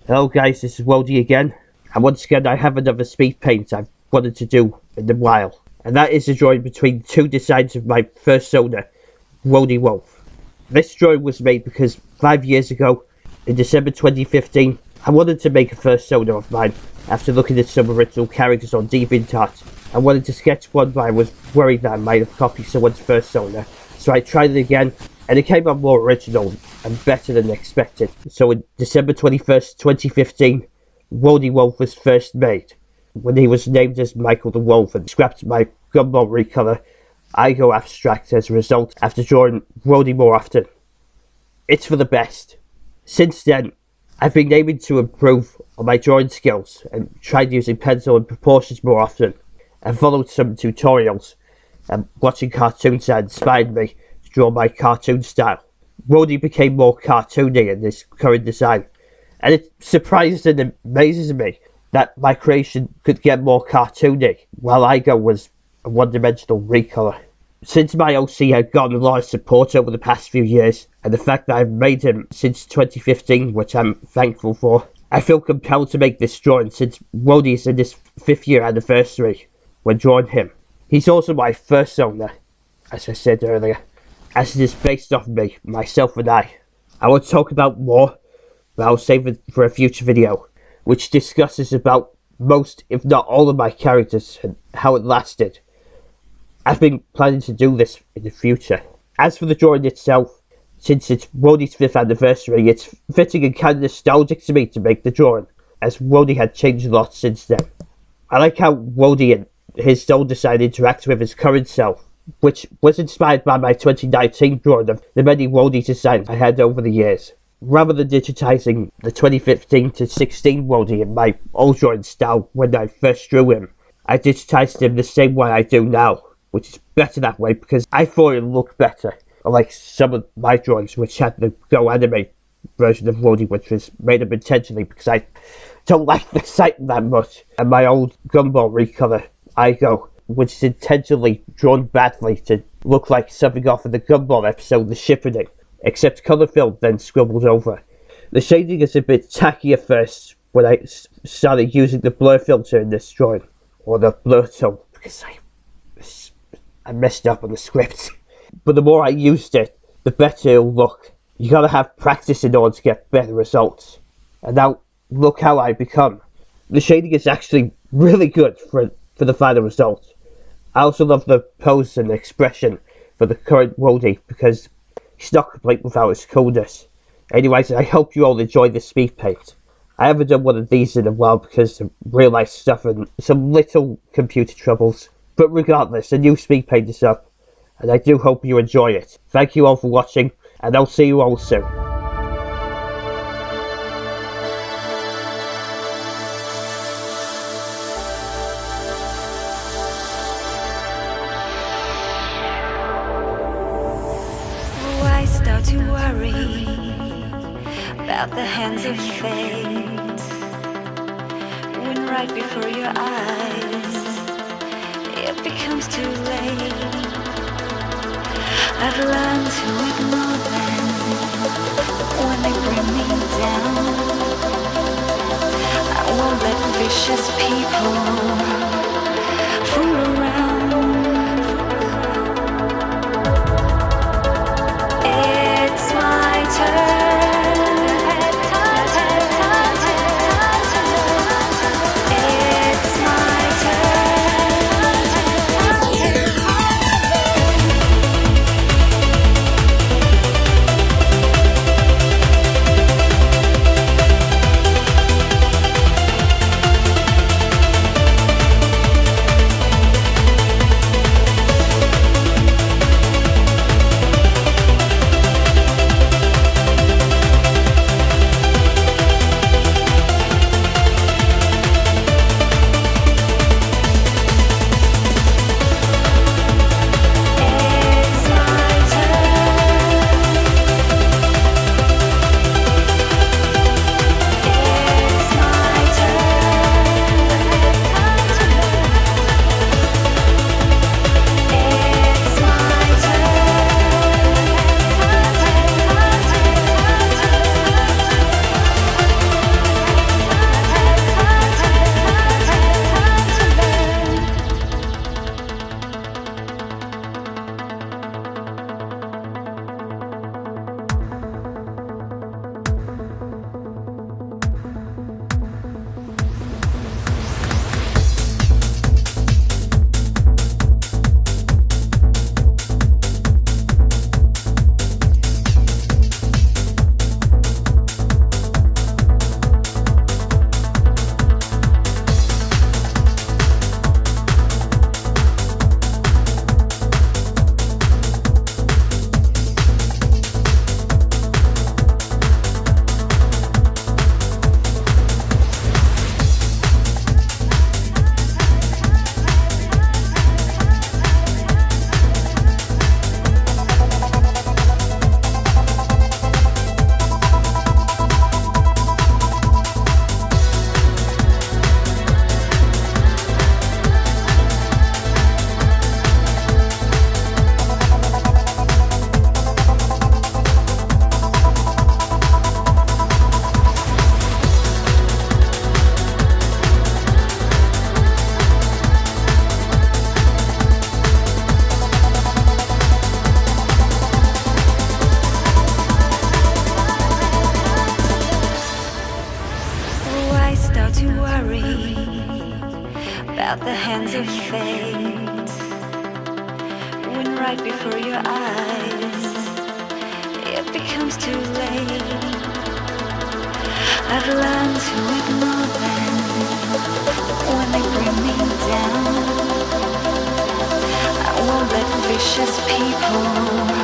Hello guys, this is Wodi again, and once again I have another speed paint I've wanted to do in a while, and that is a drawing between two designs of my fursona, Wodi Wolf. This drawing was made because 5 years ago, in December 2015, I wanted to make a fursona of mine after looking at some original characters on DeviantArt. I wanted to sketch one, but I was worried that I might have copied someone's fursona, so I tried it again, and it came out more original and better than expected. So in December 21st, 2015, Wodi Wolf was first made, when he was named as Mikey the Wolf, and scrapped my gumball recolor Aygo abstract as a result after drawing Wodi more often. It's for the best. Since then, I've been aiming to improve on my drawing skills and tried using pencil and proportions more often, and followed some tutorials, and watching cartoons that inspired me to draw my cartoon style. Wodi became more cartoony in this current design, and it surprises and amazes me that my creation could get more cartoony, while Aygo was a one-dimensional recolor. Since my OC had gotten a lot of support over the past few years, and the fact that I've made him since 2015, which I'm thankful for, I feel compelled to make this drawing since Wodi is in his 5th year anniversary when drawing him. He's also my fursona, as I said earlier, as it is based off me, myself and I. I will talk about more, but I'll save it for a future video, which discusses about most, if not all, of my characters and how it lasted. I've been planning to do this in the future. As for the drawing itself, since it's Wodi's 5th anniversary, it's fitting and kind of nostalgic to me to make the drawing, as Wodi had changed a lot since then. I like how Wodi and his old design interact with his current self, which was inspired by my 2019 drawing of the many Wodi designs I had over the years. Rather than digitizing the 2015 to 16 Wodi in my old drawing style when I first drew him, I digitized him the same way I do now, which is better that way because I thought it looked better. Unlike some of my drawings which had the Go Anime version of Wodi, which was made up intentionally because I don't like the sight that much, and my old gumball recolor Aygo, which is intentionally drawn badly to look like something off of the Gumball episode The Shippening, except colour filled then scribbled over. The shading is a bit tacky at first when I started using the blur filter in this drawing, or the blur tone, because I messed up on the script. But the more I used it, the better it'll look. You gotta have practice in order to get better results. And now, look how I become. The shading is actually really good for the final result. I also love the pose and expression for the current Wodi because he's not complete without his coolness. Anyways, I hope you all enjoy this speed paint. I haven't done one of these in a while because of real life stuff and some little computer troubles. But regardless, a new speed paint is up, and I do hope you enjoy it. Thank you all for watching, and I'll see you all soon. Why start to worry about the hands of fate when right before your eyes it becomes too late? I've learned to ignore them when they bring me down. I won't let vicious people fool around. It's my turn. It's my turn. hands of fate. When right before your eyes, it becomes too late. I've learned to ignore them when they bring me down. I won't let vicious people